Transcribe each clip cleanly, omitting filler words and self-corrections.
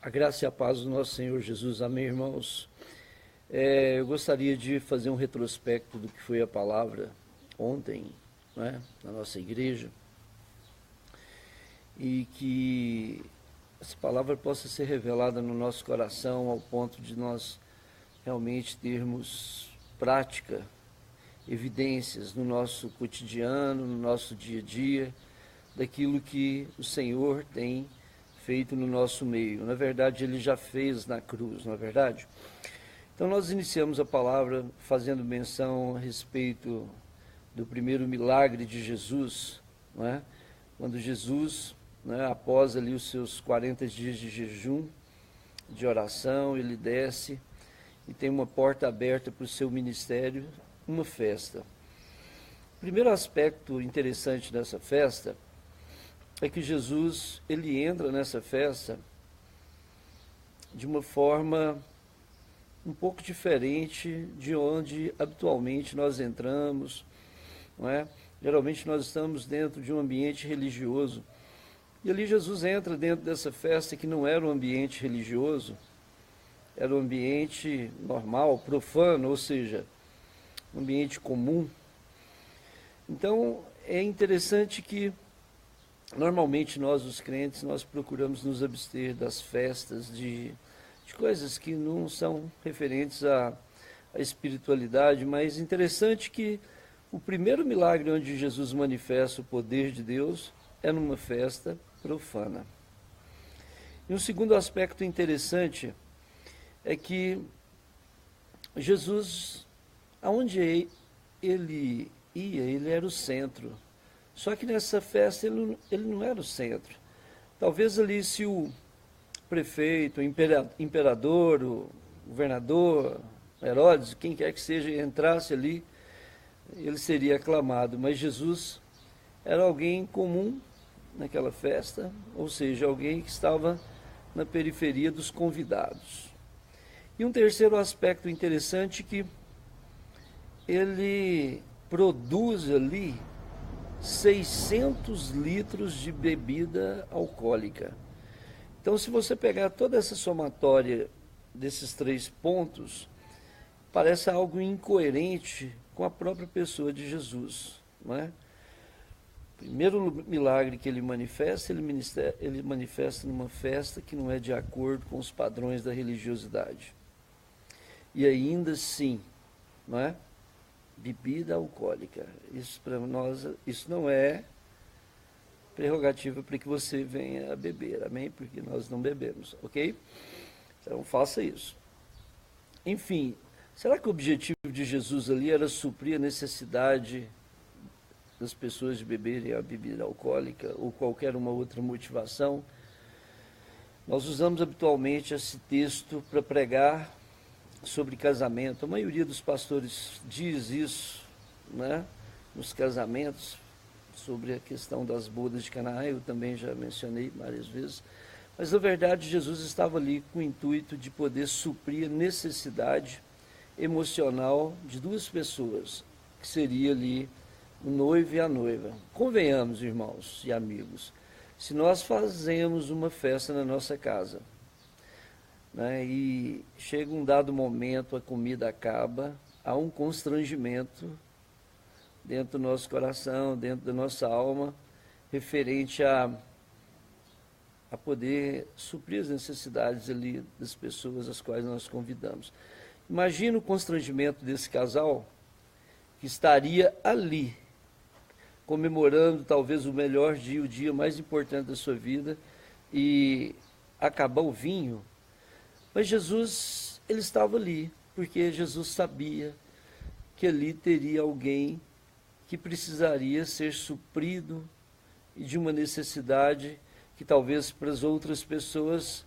A graça e a paz do nosso Senhor Jesus. Amém, irmãos? Eu gostaria de fazer um retrospecto do que foi a palavra ontem, né, na nossa igreja, e que essa palavra possa ser revelada no nosso coração ao ponto de nós realmente termos prática, evidências no nosso cotidiano, no nosso dia a dia, daquilo que o Senhor tem feito no nosso meio. Na verdade, Ele já fez na cruz, não é verdade? Então, nós iniciamos a palavra fazendo menção a respeito do primeiro milagre de Jesus, não é? Quando Jesus, né, após ali os seus 40 dias de jejum, de oração, ele desce e tem uma porta aberta para o seu ministério, uma festa. O primeiro aspecto interessante dessa festa é que Jesus, ele entra nessa festa de uma forma um pouco diferente de onde habitualmente nós entramos, não é? Geralmente nós estamos dentro de um ambiente religioso, e ali Jesus entra dentro dessa festa que não era um ambiente religioso, era um ambiente normal, profano, ou seja, um ambiente comum. Então, é interessante que normalmente nós, os crentes, nós procuramos nos abster das festas, de coisas que não são referentes à espiritualidade, mas interessante que o primeiro milagre onde Jesus manifesta o poder de Deus é numa festa profana. E um segundo aspecto interessante é que Jesus, aonde ele ia, ele era o centro. Só que nessa festa ele não era o centro. Talvez ali se o prefeito, o imperador, o governador, Herodes, quem quer que seja, entrasse ali, ele seria aclamado. Mas Jesus era alguém comum naquela festa, ou seja, alguém que estava na periferia dos convidados. E um terceiro aspecto interessante que ele produz ali 600 litros de bebida alcoólica. Então, se você pegar toda essa somatória desses três pontos, parece algo incoerente com a própria pessoa de Jesus, não é? O primeiro milagre que ele manifesta numa festa que não é de acordo com os padrões da religiosidade. E ainda assim, não é? Bebida alcoólica. Isso para nós, isso não é prerrogativa para que você venha a beber, amém? Porque nós não bebemos, ok? Então faça isso. Enfim, será que o objetivo de Jesus ali era suprir a necessidade das pessoas de beberem a bebida alcoólica ou qualquer uma outra motivação? Nós usamos habitualmente esse texto para pregar sobre casamento. A maioria dos pastores diz isso, né? Nos casamentos, sobre a questão das bodas de Caná, eu também já mencionei várias vezes, mas na verdade Jesus estava ali com o intuito de poder suprir a necessidade emocional de duas pessoas, que seria ali o noivo e a noiva. Convenhamos, irmãos e amigos, se nós fazemos uma festa na nossa casa, né, e chega um dado momento, a comida acaba, há um constrangimento dentro do nosso coração, dentro da nossa alma, referente a poder suprir as necessidades ali das pessoas às quais nós convidamos. Imagina o constrangimento desse casal que estaria ali, comemorando talvez o melhor dia, o dia mais importante da sua vida, e acabar o vinho. Mas Jesus, ele estava ali, porque Jesus sabia que ali teria alguém que precisaria ser suprido e de uma necessidade que talvez para as outras pessoas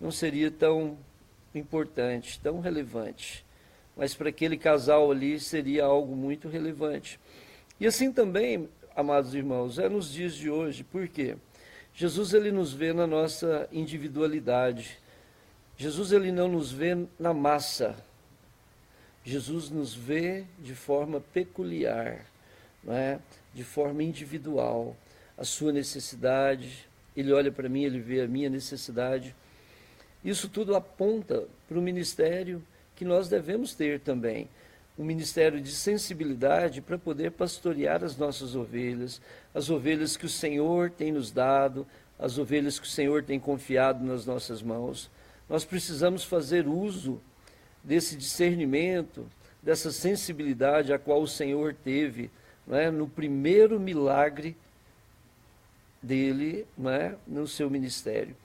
não seria tão importante, tão relevante, mas para aquele casal ali seria algo muito relevante. E assim também, amados irmãos, é nos dias de hoje. Por quê? Jesus, ele nos vê na nossa individualidade. Jesus, ele não nos vê na massa. Jesus nos vê de forma peculiar, não é? De forma individual, a sua necessidade. Ele olha para mim, ele vê a minha necessidade. Isso tudo aponta para o ministério que nós devemos ter também. Um ministério de sensibilidade para poder pastorear as nossas ovelhas, as ovelhas que o Senhor tem nos dado, as ovelhas que o Senhor tem confiado nas nossas mãos. Nós precisamos fazer uso desse discernimento, dessa sensibilidade a qual o Senhor teve, não é, no primeiro milagre dele, não é, no seu ministério.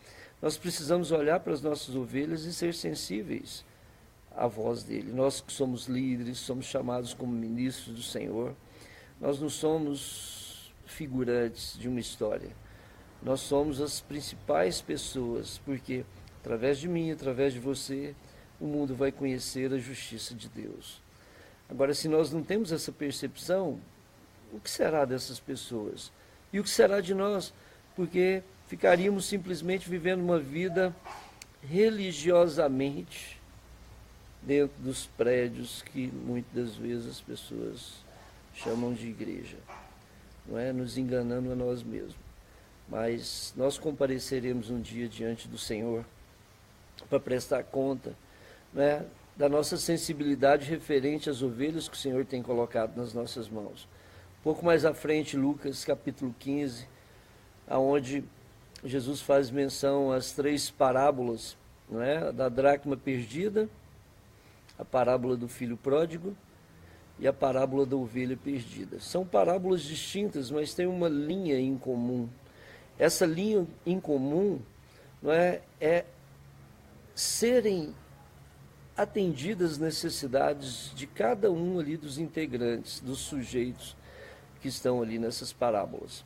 Nós precisamos olhar para as nossas ovelhas e ser sensíveis à voz dele. Nós que somos líderes, somos chamados como ministros do Senhor, nós não somos figurantes de uma história. Nós somos as principais pessoas, porque através de mim, através de você, o mundo vai conhecer a justiça de Deus. Agora, se nós não temos essa percepção, o que será dessas pessoas? E o que será de nós? Porque ficaríamos simplesmente vivendo uma vida religiosamente dentro dos prédios que muitas das vezes as pessoas chamam de igreja, não é? Nos enganando a nós mesmos. Mas nós compareceremos um dia diante do Senhor para prestar conta, não é, da nossa sensibilidade referente às ovelhas que o Senhor tem colocado nas nossas mãos. Um pouco mais à frente, Lucas capítulo 15, aonde Jesus faz menção às 3 parábolas, não é? Da dracma perdida, a parábola do filho pródigo e a parábola da ovelha perdida. São parábolas distintas, mas tem uma linha em comum. Essa linha em comum, não é serem atendidas as necessidades de cada um ali dos integrantes, dos sujeitos que estão ali nessas parábolas.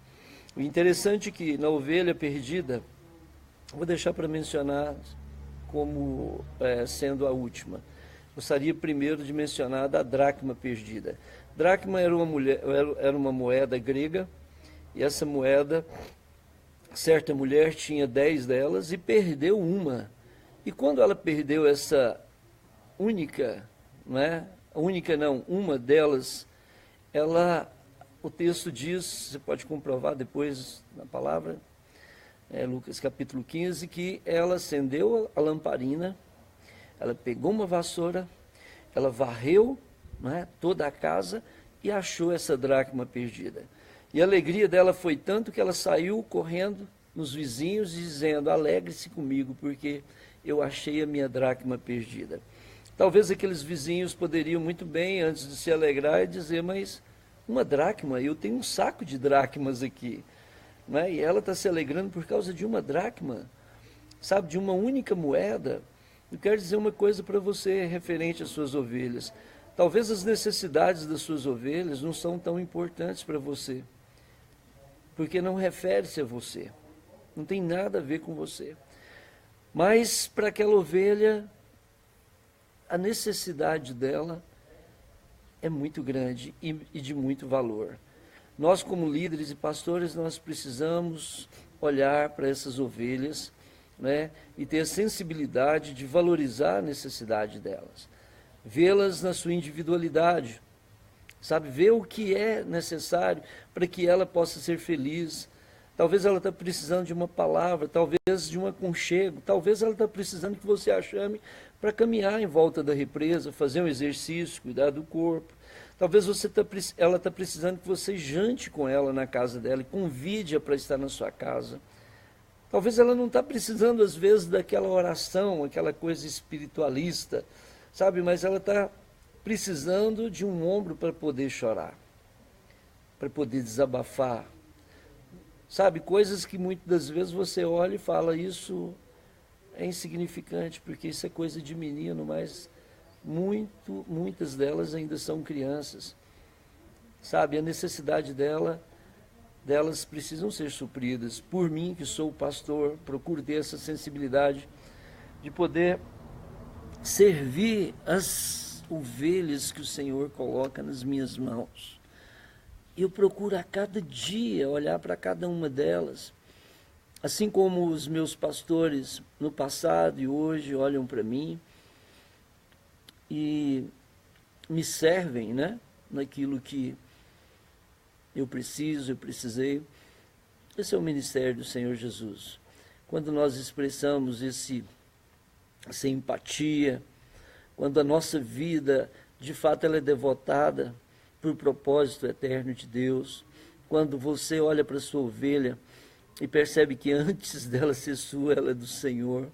O interessante é que na ovelha perdida, vou deixar para mencionar como sendo a última. Gostaria primeiro de mencionar da dracma perdida. Dracma era uma moeda grega, e essa moeda, certa mulher tinha 10 delas e perdeu uma. E quando ela perdeu essa única, uma delas, o texto diz, você pode comprovar depois na palavra, Lucas capítulo 15, que ela acendeu a lamparina, ela pegou uma vassoura, ela varreu, toda a casa e achou essa dracma perdida. E a alegria dela foi tanto que ela saiu correndo nos vizinhos dizendo: alegre-se comigo, porque eu achei a minha dracma perdida. Talvez aqueles vizinhos poderiam muito bem, antes de se alegrar, dizer: mas uma dracma, eu tenho um saco de dracmas aqui. E ela está se alegrando por causa de uma dracma, sabe, de uma única moeda. Eu quero dizer uma coisa para você referente às suas ovelhas. Talvez as necessidades das suas ovelhas não são tão importantes para você, porque não refere-se a você, não tem nada a ver com você. Mas para aquela ovelha, a necessidade dela é muito grande e de muito valor. Nós, como líderes e pastores, nós precisamos olhar para essas ovelhas, e ter a sensibilidade de valorizar a necessidade delas, vê-las na sua individualidade, sabe, ver o que é necessário para que ela possa ser feliz. Talvez ela está precisando de uma palavra, talvez de um aconchego, talvez ela está precisando que você a chame para caminhar em volta da represa, fazer um exercício, cuidar do corpo. Talvez ela está precisando que você jante com ela na casa dela e convide-a para estar na sua casa. Talvez ela não está precisando, às vezes, daquela oração, aquela coisa espiritualista, sabe? Mas ela está precisando de um ombro para poder chorar, para poder desabafar. Sabe, coisas que muitas das vezes você olha e fala: isso é insignificante, porque isso é coisa de menino, mas muitas delas ainda são crianças. Sabe, a necessidade delas precisam ser supridas. Por mim, que sou pastor, procuro ter essa sensibilidade de poder servir as ovelhas que o Senhor coloca nas minhas mãos. Eu procuro a cada dia olhar para cada uma delas, assim como os meus pastores no passado e hoje olham para mim e me servem, naquilo que eu precisei. Esse é o ministério do Senhor Jesus. Quando nós expressamos esse sem empatia, quando a nossa vida, de fato, ela é devotada por propósito eterno de Deus, quando você olha para a sua ovelha e percebe que antes dela ser sua, ela é do Senhor,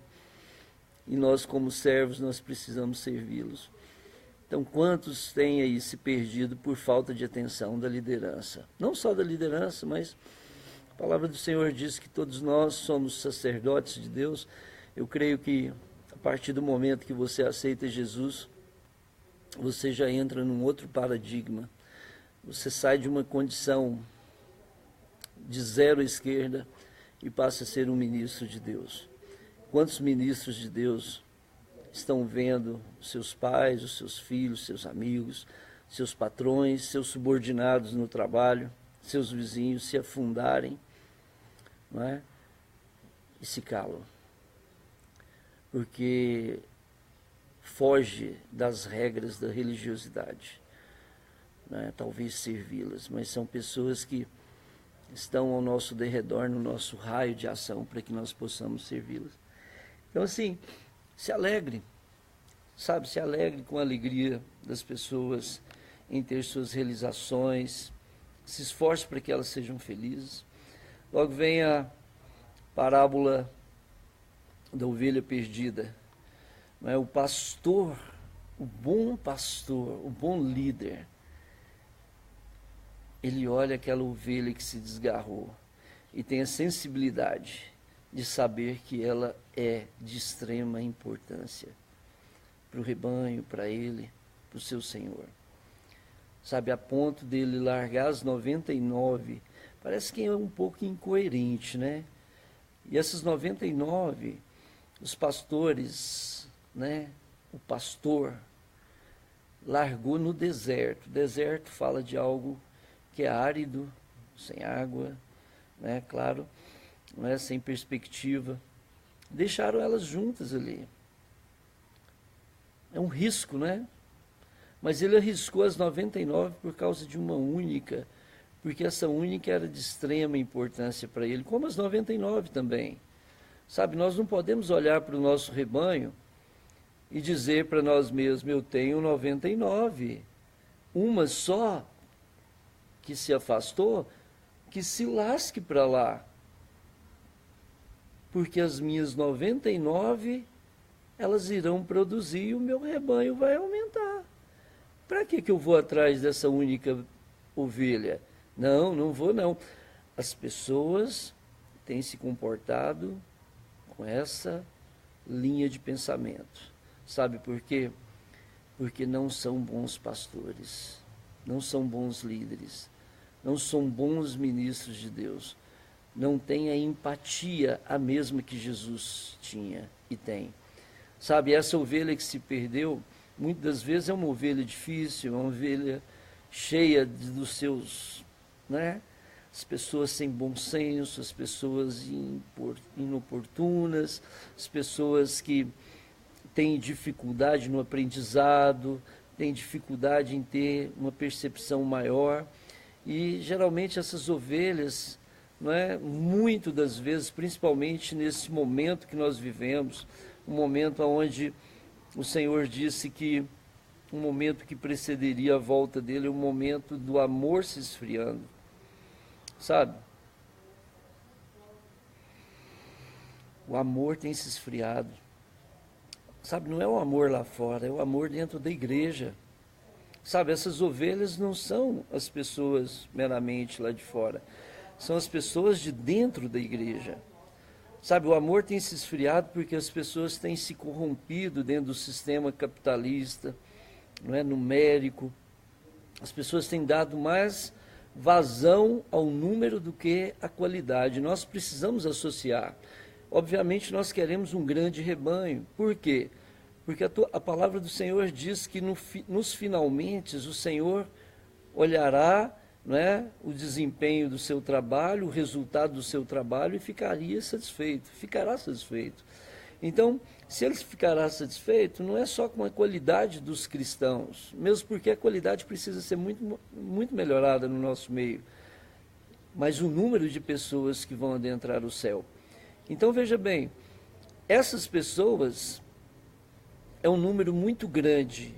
e nós como servos, nós precisamos servi-los. Então, quantos têm aí se perdido por falta de atenção da liderança? Não só da liderança, mas a palavra do Senhor diz que todos nós somos sacerdotes de Deus. Eu creio que a partir do momento que você aceita Jesus, você já entra num outro paradigma. Você sai de uma condição de zero à esquerda e passa a ser um ministro de Deus. Quantos ministros de Deus estão vendo seus pais, os seus filhos, seus amigos, seus patrões, seus subordinados no trabalho, seus vizinhos se afundarem, não é? E se calam? Porque foge das regras da religiosidade, não é? Talvez servi-las, mas são pessoas que estão ao nosso derredor, no nosso raio de ação, para que nós possamos servi-las. Então, assim, se alegre, sabe? Se alegre com a alegria das pessoas em ter suas realizações, se esforce para que elas sejam felizes. Logo vem a parábola da ovelha perdida. Não é? O pastor, o bom líder, ele olha aquela ovelha que se desgarrou e tem a sensibilidade de saber que ela é de extrema importância para o rebanho, para ele, para o seu Senhor. Sabe, a ponto dele largar as 99, parece que é um pouco incoerente, né? E essas 99, os pastores, né? O pastor largou no deserto. O deserto fala de algo que é árido, sem água, né? Claro, não é? Sem perspectiva. Deixaram elas juntas ali. É um risco, né? Mas ele arriscou as 99 por causa de uma única, porque essa única era de extrema importância para ele, como as 99 também. Sabe, nós não podemos olhar para o nosso rebanho e dizer para nós mesmos, eu tenho 99, uma só que se afastou, que se lasque para lá. Porque as minhas 99, elas irão produzir e o meu rebanho vai aumentar. Para que eu vou atrás dessa única ovelha? Não, não vou não. As pessoas têm se comportado com essa linha de pensamento. Sabe por quê? Porque não são bons pastores, não são bons líderes, não são bons ministros de Deus, não têm a empatia a mesma que Jesus tinha e tem. Sabe, essa ovelha que se perdeu, muitas das vezes é uma ovelha difícil, é uma ovelha cheia dos seus, né? As pessoas sem bom senso, as pessoas inoportunas, as pessoas que têm dificuldade no aprendizado, têm dificuldade em ter uma percepção maior. E geralmente essas ovelhas, não é? Muito das vezes, principalmente nesse momento que nós vivemos, um momento onde o Senhor disse que um momento que precederia a volta dele é o momento do amor se esfriando. Sabe? O amor tem se esfriado. Sabe, não é o amor lá fora, é o amor dentro da igreja. Sabe, essas ovelhas não são as pessoas meramente lá de fora, são as pessoas de dentro da igreja. Sabe, o amor tem se esfriado porque as pessoas têm se corrompido dentro do sistema capitalista, não é, numérico. As pessoas têm dado mais vazão ao número do que à qualidade. Nós precisamos associar. Obviamente nós queremos um grande rebanho. Por quê? Porque a palavra do Senhor diz que nos finalmente o Senhor olhará, não é, o desempenho do seu trabalho, o resultado do seu trabalho e ficará satisfeito. Então, se ele ficará satisfeito, não é só com a qualidade dos cristãos, mesmo porque a qualidade precisa ser muito, muito melhorada no nosso meio, mas o número de pessoas que vão adentrar o céu. Então, veja bem, essas pessoas, é um número muito grande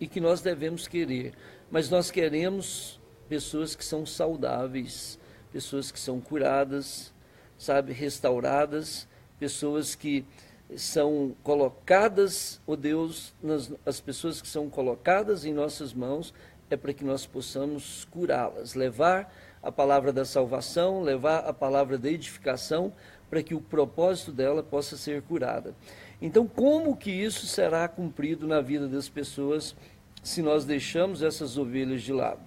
e que nós devemos querer, mas nós queremos pessoas que são saudáveis, pessoas que são curadas, sabe, restauradas, pessoas que são colocadas, ó Deus, as pessoas que são colocadas em nossas mãos é para que nós possamos curá-las, levar a palavra da salvação, levar a palavra da edificação, para que o propósito dela possa ser curada. Então, como que isso será cumprido na vida das pessoas se nós deixamos essas ovelhas de lado?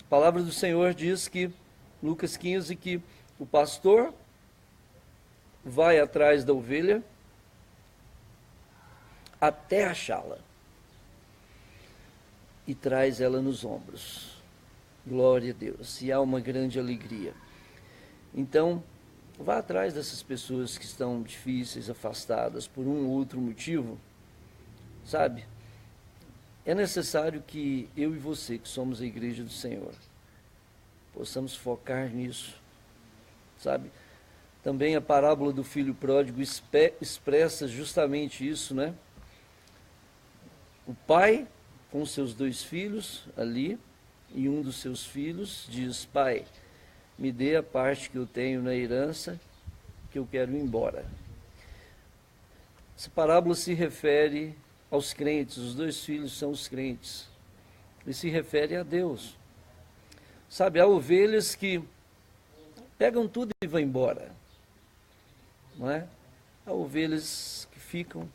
A palavra do Senhor diz que, Lucas 15, que o pastor vai atrás da ovelha até achá-la e traz ela nos ombros. Glória a Deus. E há uma grande alegria. Então, vá atrás dessas pessoas que estão difíceis, afastadas por um ou outro motivo, sabe? É necessário que eu e você, que somos a igreja do Senhor, possamos focar nisso, sabe? Também a parábola do filho pródigo expressa justamente isso, né? O pai, com seus 2 filhos ali, e um dos seus filhos diz: pai, me dê a parte que eu tenho na herança, que eu quero ir embora. Essa parábola se refere aos crentes, os 2 filhos são os crentes, e se refere a Deus. Sabe, há ovelhas que pegam tudo e vão embora, não é? Há ovelhas que ficam.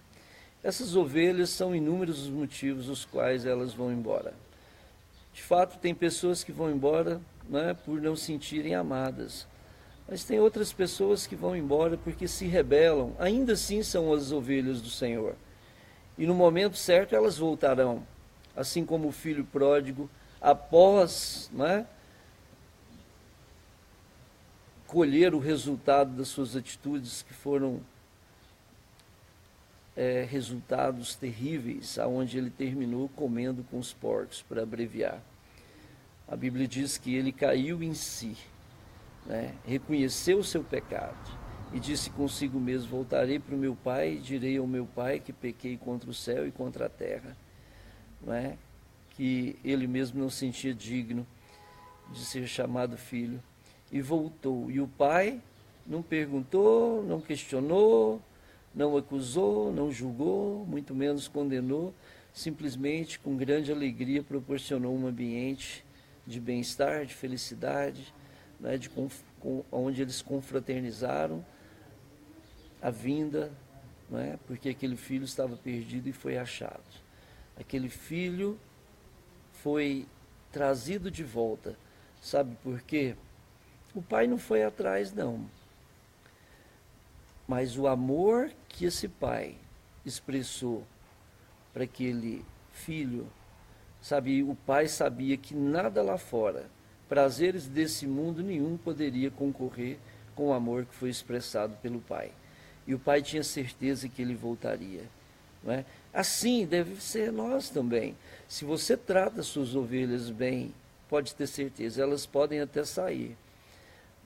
Essas ovelhas são inúmeros os motivos os quais elas vão embora. De fato, tem pessoas que vão embora, né, por não se sentirem amadas. Mas tem outras pessoas que vão embora porque se rebelam. Ainda assim são as ovelhas do Senhor. E no momento certo elas voltarão. Assim como o filho pródigo, após, né, colher o resultado das suas atitudes, que foram resultados terríveis, aonde ele terminou comendo com os porcos, para abreviar. A Bíblia diz que ele caiu em si, né? Reconheceu o seu pecado e disse consigo mesmo: voltarei para o meu pai e direi ao meu pai que pequei contra o céu e contra a terra, né? Que ele mesmo não sentia digno de ser chamado filho, e voltou. E o pai não perguntou, não questionou, não acusou, não julgou, muito menos condenou, simplesmente com grande alegria proporcionou um ambiente de bem-estar, de felicidade, né, onde eles confraternizaram a vinda, né, porque aquele filho estava perdido e foi achado. Aquele filho foi trazido de volta. Sabe por quê? O pai não foi atrás, não. Mas o amor que esse pai expressou para aquele filho, sabe, o pai sabia que nada lá fora, prazeres desse mundo nenhum poderia concorrer com o amor que foi expressado pelo pai. E o pai tinha certeza que ele voltaria, não é? Assim deve ser nós também. Se você trata suas ovelhas bem, pode ter certeza, elas podem até sair,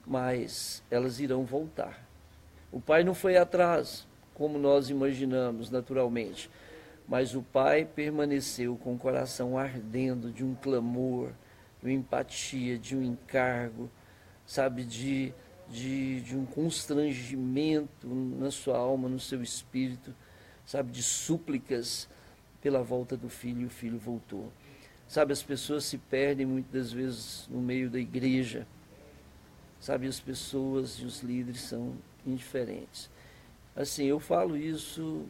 mas elas irão voltar. O pai não foi atrás, como nós imaginamos naturalmente, mas o pai permaneceu com o coração ardendo de um clamor, de uma empatia, de um encargo, sabe, de um constrangimento na sua alma, no seu espírito, sabe, de súplicas pela volta do filho, e o filho voltou. Sabe, as pessoas se perdem muitas vezes no meio da igreja, sabe, as pessoas e os líderes são indiferentes. Assim, eu falo isso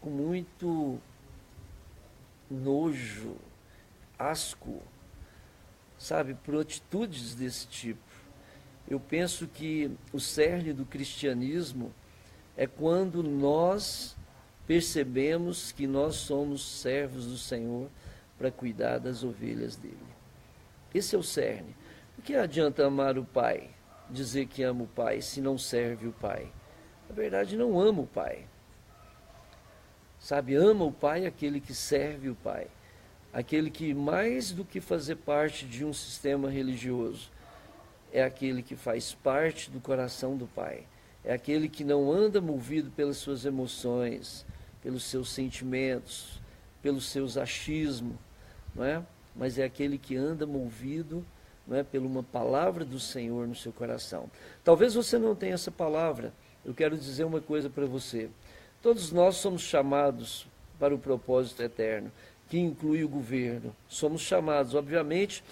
com muito nojo, asco, sabe, por atitudes desse tipo. Eu penso que o cerne do cristianismo é quando nós percebemos que nós somos servos do Senhor para cuidar das ovelhas dele. Esse é o cerne. O que adianta amar o Pai, dizer que ama o Pai, se não serve o Pai? Na verdade, não ama o Pai. Sabe, ama o Pai aquele que serve o Pai. Aquele que, mais do que fazer parte de um sistema religioso, é aquele que faz parte do coração do Pai. é aquele que não anda movido pelas suas emoções, pelos seus sentimentos, pelos seus achismos, não é? Mas é aquele que anda movido, não é, por uma palavra do Senhor no seu coração. Talvez você não tenha essa palavra. Eu quero dizer uma coisa para você. Todos nós somos chamados para o propósito eterno, que inclui o governo. Somos chamados, obviamente,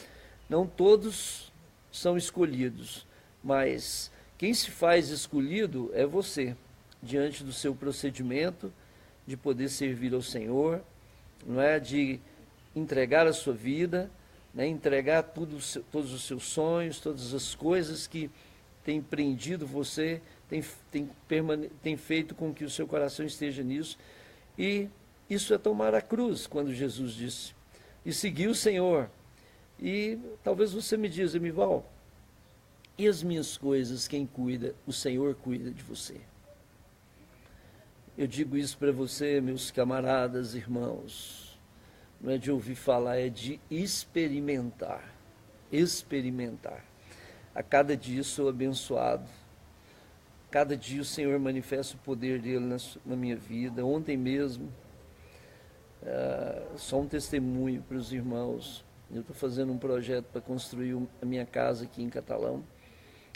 não todos são escolhidos, mas quem se faz escolhido é você, diante do seu procedimento, de poder servir ao Senhor, não é, de entregar a sua vida, né, entregar todos os seus sonhos, todas as coisas que têm prendido você, tem feito com que o seu coração esteja nisso. E isso é tomar a cruz, quando Jesus disse, e seguir o Senhor. E talvez você me diz, Emival, e as minhas coisas, quem cuida? O Senhor cuida de você. Eu digo isso para você, meus camaradas, irmãos, não é de ouvir falar, é de experimentar. Experimentar. A cada dia sou abençoado. Cada dia o Senhor manifesta o poder dele na minha vida. Ontem mesmo, só um testemunho para os irmãos. Eu estou fazendo um projeto para construir a minha casa aqui em Catalão.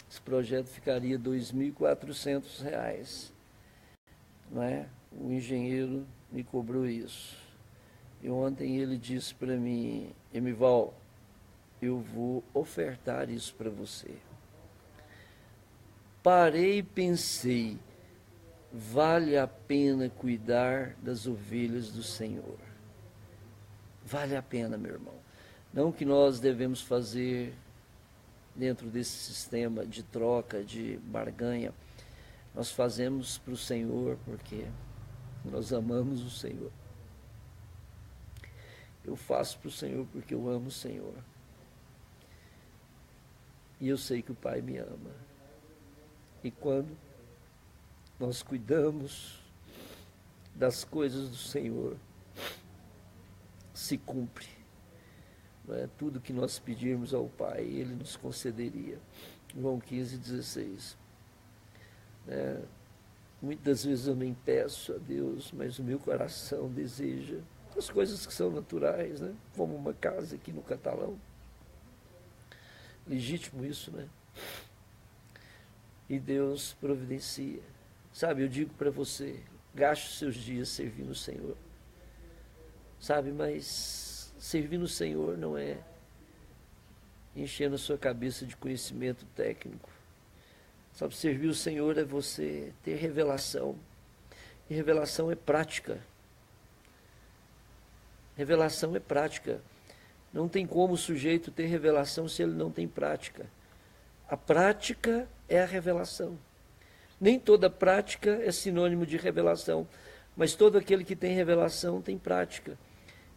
Esse projeto ficaria R$ 2.400. Não é? O engenheiro me cobrou isso. E ontem ele disse para mim, Emival, eu vou ofertar isso para você. Parei e pensei, vale a pena cuidar das ovelhas do Senhor. Vale a pena, meu irmão. Não que nós devemos fazer dentro desse sistema de troca, de barganha. Nós fazemos para o Senhor porque nós amamos o Senhor. Eu faço para o Senhor porque eu amo o Senhor. E eu sei que o Pai me ama. E quando nós cuidamos das coisas do Senhor, se cumpre. Não é? Tudo que nós pedirmos ao Pai, Ele nos concederia. João 15:16. Muitas vezes eu nem peço a Deus, mas o meu coração deseja as coisas que são naturais, né? Como uma casa aqui no Catalão. Legítimo isso, né? E Deus providencia. Sabe, eu digo para você, gaste os seus dias servindo o Senhor. Sabe, mas servir o Senhor não é enchendo a sua cabeça de conhecimento técnico. Sabe, servir o Senhor é você ter revelação. E revelação é prática. Revelação é prática. Não tem como o sujeito ter revelação se ele não tem prática. A prática é a revelação. Nem toda prática é sinônimo de revelação, mas todo aquele que tem revelação tem prática.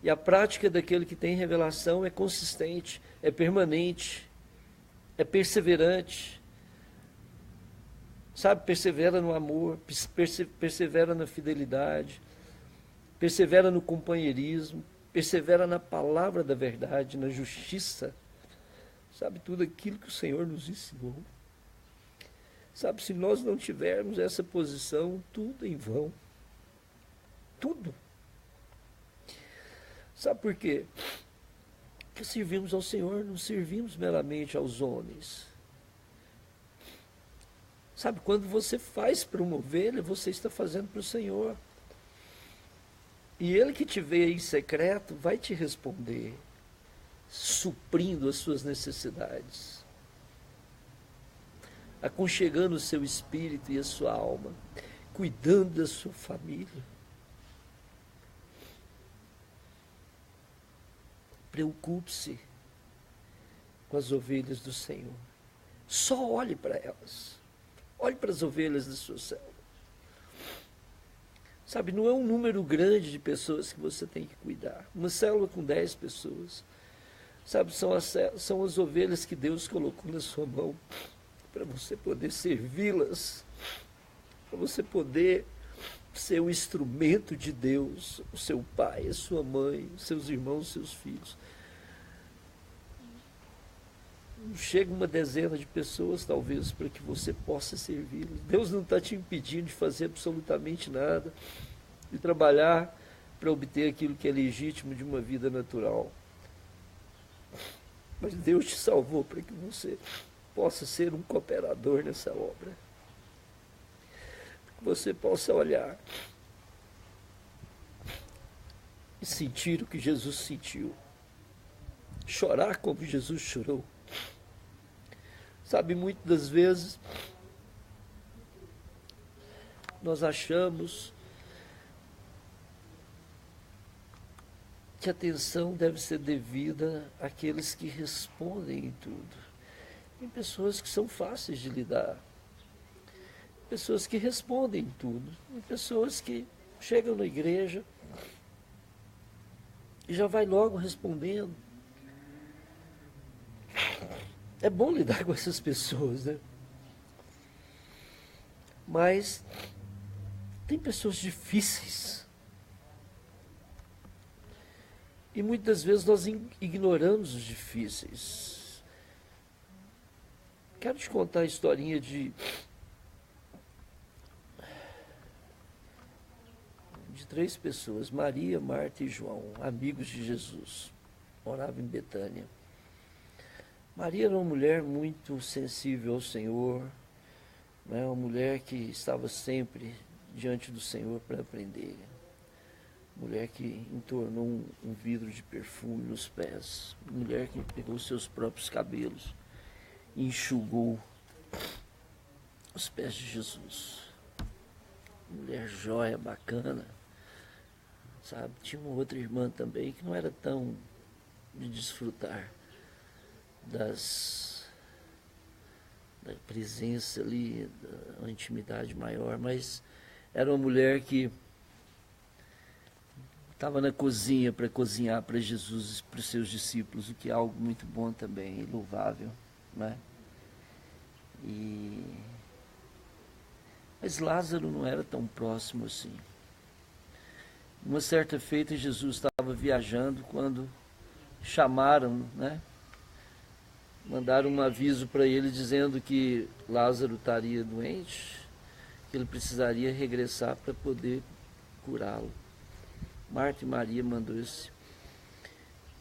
E a prática daquele que tem revelação é consistente, é permanente, é perseverante. Sabe, persevera no amor, persevera na fidelidade, persevera no companheirismo, persevera na palavra da verdade, na justiça. Sabe, tudo aquilo que o Senhor nos ensinou. Sabe, se nós não tivermos essa posição, tudo em vão. Tudo. Sabe por quê? Porque servimos ao Senhor, não servimos meramente aos homens. Sabe, quando você faz para uma ovelha, você está fazendo para o Senhor. E Ele que te vê em secreto vai te responder, suprindo as suas necessidades, aconchegando o seu espírito e a sua alma, cuidando da sua família. Preocupe-se com as ovelhas do Senhor. Só olhe para elas. Olhe para as ovelhas da sua célula. Sabe, não é um número grande de pessoas que você tem que cuidar. Uma célula com 10 pessoas. Sabe, são as ovelhas que Deus colocou na sua mão para você poder servi-las, para você poder ser o instrumento de Deus, o seu pai, a sua mãe, os seus irmãos, os seus filhos. chega uma dezena de pessoas, talvez, para que você possa servi-los. Deus não está te impedindo de fazer absolutamente nada, de trabalhar para obter aquilo que é legítimo de uma vida natural. Mas Deus te salvou para que você possa ser um cooperador nessa obra. Para que você possa olhar e sentir o que Jesus sentiu. Chorar como Jesus chorou. Sabe, muitas das vezes nós achamos que a atenção deve ser devida àqueles que respondem em tudo. Tem pessoas que são fáceis de lidar, pessoas que respondem em tudo, tem pessoas que chegam na igreja e já vai logo respondendo. É bom lidar com essas pessoas, né? Mas tem pessoas difíceis. E muitas vezes nós ignoramos os difíceis. Quero te contar a historinha de 3 pessoas, Maria, Marta e João, amigos de Jesus, moravam em Betânia. Maria era uma mulher muito sensível ao Senhor, né? Uma mulher que estava sempre diante do Senhor para aprender. Mulher que entornou um vidro de perfume nos pés. Mulher que pegou seus próprios cabelos e enxugou os pés de Jesus. Mulher joia, bacana. Sabe? Tinha uma outra irmã também que não era tão de desfrutar da presença ali, da intimidade maior, mas era uma mulher que estava na cozinha para cozinhar para Jesus e para os seus discípulos, o que é algo muito bom também, louvável, né? Mas Lázaro não era tão próximo assim. Uma certa feita, Jesus estava viajando quando chamaram, né? Mandaram um aviso para ele dizendo que Lázaro estaria doente, que ele precisaria regressar para poder curá-lo. Marta e Maria mandou esse.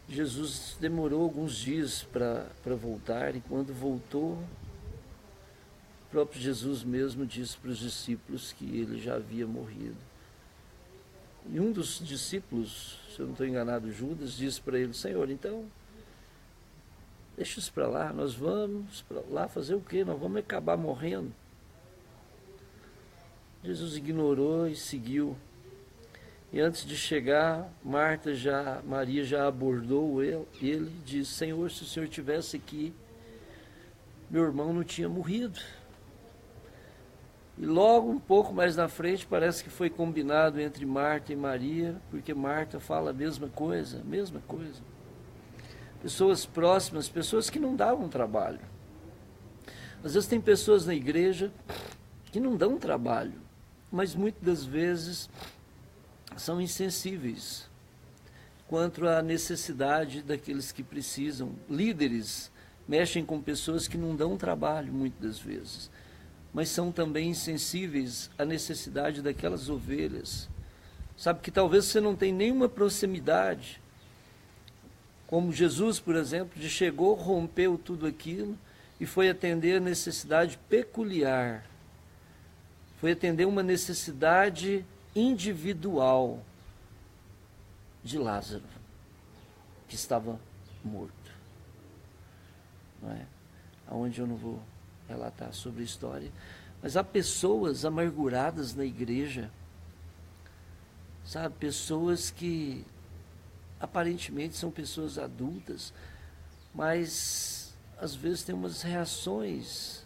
Jesus demorou alguns dias para voltar, e quando voltou, o próprio Jesus mesmo disse para os discípulos que ele já havia morrido. E um dos discípulos, se eu não estou enganado, Judas, disse para ele: Senhor, então, deixa isso para lá, nós vamos para lá fazer o quê? Nós vamos acabar morrendo. Jesus ignorou e seguiu. E antes de chegar, Maria já abordou ele e disse: Senhor, se o Senhor estivesse aqui, meu irmão não tinha morrido. E logo um pouco mais na frente, parece que foi combinado entre Marta e Maria, porque Marta fala a mesma coisa. Pessoas próximas, pessoas que não davam trabalho. Às vezes tem pessoas na igreja que não dão trabalho, mas muitas das vezes são insensíveis quanto à necessidade daqueles que precisam. Líderes mexem com pessoas que não dão trabalho muitas das vezes, mas são também insensíveis à necessidade daquelas ovelhas. Sabe que talvez você não tenha nenhuma proximidade, como Jesus, por exemplo, que chegou, rompeu tudo aquilo e foi atender a necessidade peculiar. Foi atender uma necessidade individual de Lázaro, que estava morto. Não é? Aonde eu não vou relatar sobre a história. Mas há pessoas amarguradas na igreja, sabe? Pessoas que aparentemente são pessoas adultas, mas às vezes tem umas reações,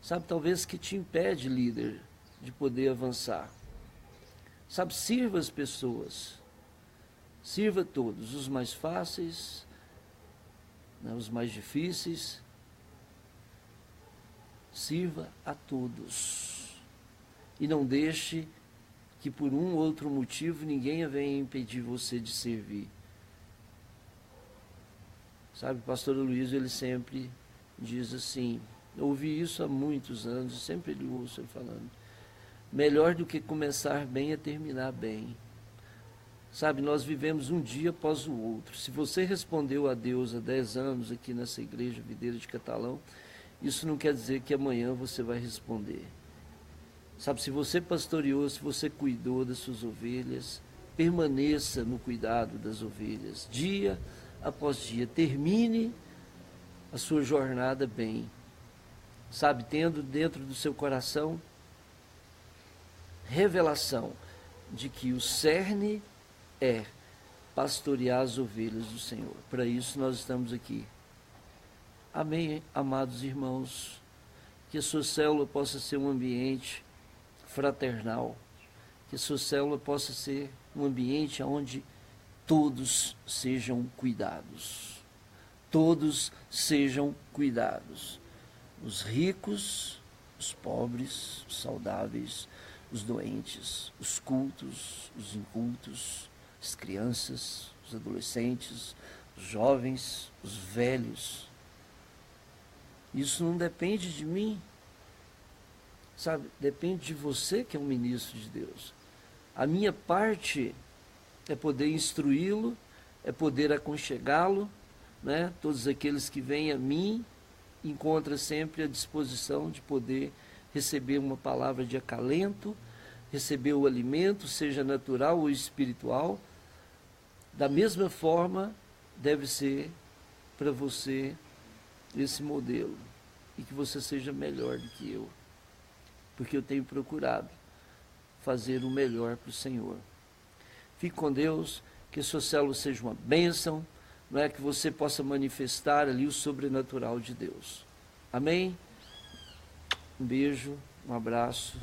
sabe? Talvez que te impede, líder, de poder avançar. Sabe, sirva as pessoas, sirva todos, os mais fáceis, né, os mais difíceis, sirva a todos. E não deixe que por um ou outro motivo ninguém venha impedir você de servir. Sabe, o pastor Luiz, ele sempre diz assim, eu ouvi isso há muitos anos, sempre ele ouço ele falando, melhor do que começar bem é terminar bem. Sabe, nós vivemos um dia após o outro. Se você respondeu a Deus há 10 anos aqui nessa igreja Videira de Catalão, isso não quer dizer que amanhã você vai responder. Sabe, se você pastoreou, se você cuidou das suas ovelhas, permaneça no cuidado das ovelhas, dia após dia. Termine a sua jornada bem. Sabe, tendo dentro do seu coração revelação de que o cerne é pastorear as ovelhas do Senhor. Para isso nós estamos aqui. Amém, amados irmãos. Que a sua célula possa ser um ambiente fraternal. Que a sua célula possa ser um ambiente onde todos sejam cuidados. Todos sejam cuidados. Os ricos, os pobres, os saudáveis, os doentes, os cultos, os incultos, as crianças, os adolescentes, os jovens, os velhos. Isso não depende de mim, sabe? Depende de você que é um ministro de Deus. A minha parte é poder instruí-lo, é poder aconchegá-lo, né? Todos aqueles que vêm a mim encontram sempre a disposição de poder receber uma palavra de acalento, receber o alimento, seja natural ou espiritual. Da mesma forma, deve ser para você esse modelo. E que você seja melhor do que eu. Porque eu tenho procurado fazer o melhor para o Senhor. Fique com Deus, que a sua célula seja uma bênção, não é que você possa manifestar ali o sobrenatural de Deus. Amém? Um beijo, um abraço.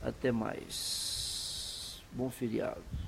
Até mais. Bom feriado.